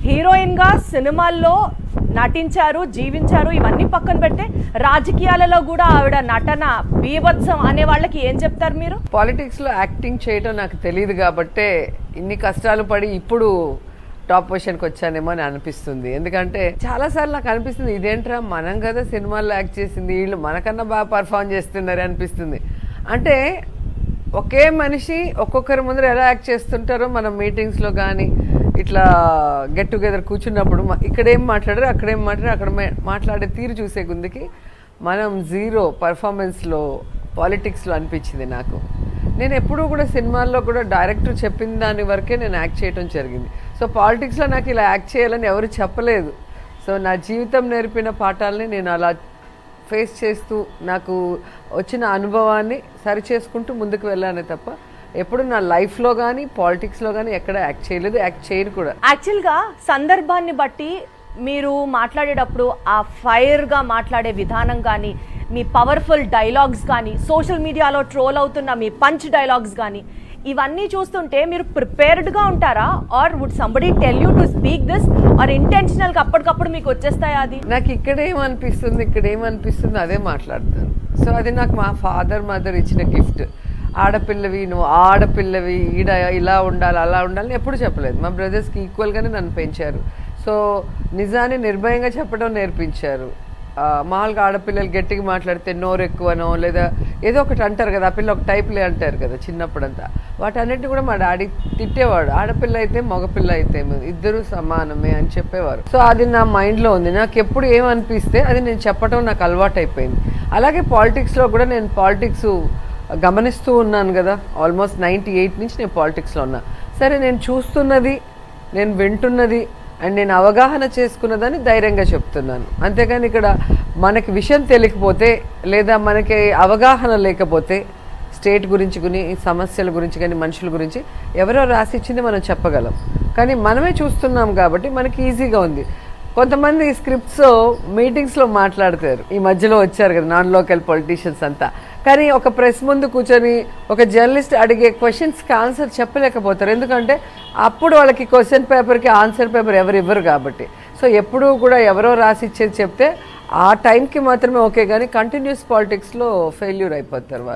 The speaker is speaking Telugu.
హీరోయిన్గా సినిమాల్లో నటించారు, జీవించారు. ఇవన్నీ పక్కన పెడితే రాజకీయాలలో కూడా ఆవిడ నటన బీభత్సం అనే వాళ్ళకి ఏం చెప్తారు మీరు? పాలిటిక్స్లో యాక్టింగ్ చేయడం నాకు తెలియదు కాబట్టే ఇన్ని కష్టాలు పడి ఇప్పుడు టాప్ పొజిషన్కి వచ్చానేమో అని అనిపిస్తుంది. ఎందుకంటే చాలాసార్లు నాకు అనిపిస్తుంది, ఇదేంట్రా మనం కదా సినిమాల్లో యాక్ట్ చేసింది, వీళ్ళు మనకన్నా బాగా పర్ఫామ్ చేస్తున్నారు అనిపిస్తుంది. అంటే ఒకే మనిషి ఒక్కొక్కరి ముందర ఎలా యాక్ట్ చేస్తుంటారో మనం మీటింగ్స్లో కానీ ఇట్లా గెట్ టుగెదర్ కూర్చున్నప్పుడు ఇక్కడేం మాట్లాడారు అక్కడేం మాట్లాడారు అక్కడ మాట్లాడే తీరు చూసే గుందికి మనం జీరో పర్ఫార్మెన్స్లో పాలిటిక్స్లో అనిపించింది నాకు. నేను ఎప్పుడూ కూడా సినిమాల్లో కూడా డైరెక్టర్ చెప్పిన దాని వరకే నేను యాక్ట్ చేయడం జరిగింది. సో పాలిటిక్స్లో నాకు ఇలా యాక్ట్ చేయాలని ఎవరు చెప్పలేదు. సో నా జీవితం నేర్పిన పాఠాలని నేను అలా ఫేస్ చేస్తూ నాకు వచ్చిన అనుభవాన్ని సరి చేసుకుంటూ ముందుకు వెళ్ళానే తప్ప ఎప్పుడు నా లైఫ్లో కానీ పాలిటిక్స్లో కానీ ఎక్కడ యాక్ట్ చేయలేదు, యాక్ట్ చేయను కూడా. యాక్చువల్గా సందర్భాన్ని బట్టి మీరు మాట్లాడేటప్పుడు ఆ ఫైర్గా మాట్లాడే విధానం కానీ, మీ పవర్ఫుల్ డైలాగ్స్ కానీ, సోషల్ మీడియాలో ట్రోల్ అవుతున్న మీ పంచ్ డైలాగ్స్ కానీ, ఇవన్నీ చూస్తుంటే మీరు ప్రిపేర్డ్గా ఉంటారా? Or would somebody tell you to speak this, or ఇంటెన్షనల్గా అప్పటికప్పుడు మీకు వచ్చేస్తాయా? అది నాకు ఇక్కడేమనిపిస్తుంది అదే మాట్లాడతాను. సో అది నాకు మా ఫాదర్ మదర్ ఇచ్చిన గిఫ్ట్. ఆడపిల్లవి, నువ్వు ఆడపిల్లవి, ఈడ ఇలా ఉండాలి అలా ఉండాలని ఎప్పుడు చెప్పలేదు. మా బ్రదర్స్కి ఈక్వల్గానే నన్ను పెంచారు. సో నిజాన్ని నిర్భయంగా చెప్పడం నేర్పించారు. మామూలుగా ఆడపిల్లలు గట్టిగా మాట్లాడితే నోరు ఎక్కువనో లేదా ఏదో ఒకటి అంటారు కదా, ఆ పిల్ల ఒక టైప్లే అంటారు కదా చిన్నప్పుడంతా. వాటన్నిటిని కూడా మా డాడీ తిట్టేవాడు. ఆడపిల్ల అయితే మగపిల్ల అయితే ఇద్దరు సమానమే అని చెప్పేవారు. సో అది నా మైండ్లో ఉంది. నాకు ఎప్పుడు ఏమనిపిస్తే అది నేను చెప్పడం నాకు అలవాటు అయిపోయింది. అలాగే పాలిటిక్స్లో కూడా నేను పాలిటిక్స్ గమనిస్తూ ఉన్నాను కదా, ఆల్మోస్ట్ 98 నుంచి నేను పాలిటిక్స్లో ఉన్నా. సరే, నేను చూస్తున్నది, నేను వింటున్నది అండ్ నేను అవగాహన చేసుకున్నదని ధైర్యంగా చెప్తున్నాను. అంతేగాని ఇక్కడ మనకి విషయం తెలియకపోతే లేదా మనకి అవగాహన లేకపోతే స్టేట్ గురించి కానీ, సమస్యల గురించి కానీ, మనుషుల గురించి ఎవరో రాసిచ్చింది మనం చెప్పగలం. కానీ మనమే చూస్తున్నాం కాబట్టి మనకి ఈజీగా ఉంది. కొంతమంది స్క్రిప్ట్స్ మీటింగ్స్లో మాట్లాడతారు. ఈ మధ్యలో వచ్చారు కదా నాన్ లోకల్ పొలిటీషియన్స్ అంతా. కానీ ఒక ప్రెస్ ముందు కూర్చొని ఒక జర్నలిస్ట్ అడిగే క్వశ్చన్స్కి ఆన్సర్ చెప్పలేకపోతారు. ఎందుకంటే అప్పుడు వాళ్ళకి క్వశ్చన్ పేపర్కి ఆన్సర్ పేపర్ ఎవరు ఇవ్వరు కాబట్టి. సో ఎప్పుడూ కూడా ఎవరో రాసిచ్చేది చెప్తే ఆ టైంకి మాత్రమే ఓకే, కానీ కంటిన్యూస్ పాలిటిక్స్లో ఫెయిల్యూర్ అయిపోతారు వాళ్ళు.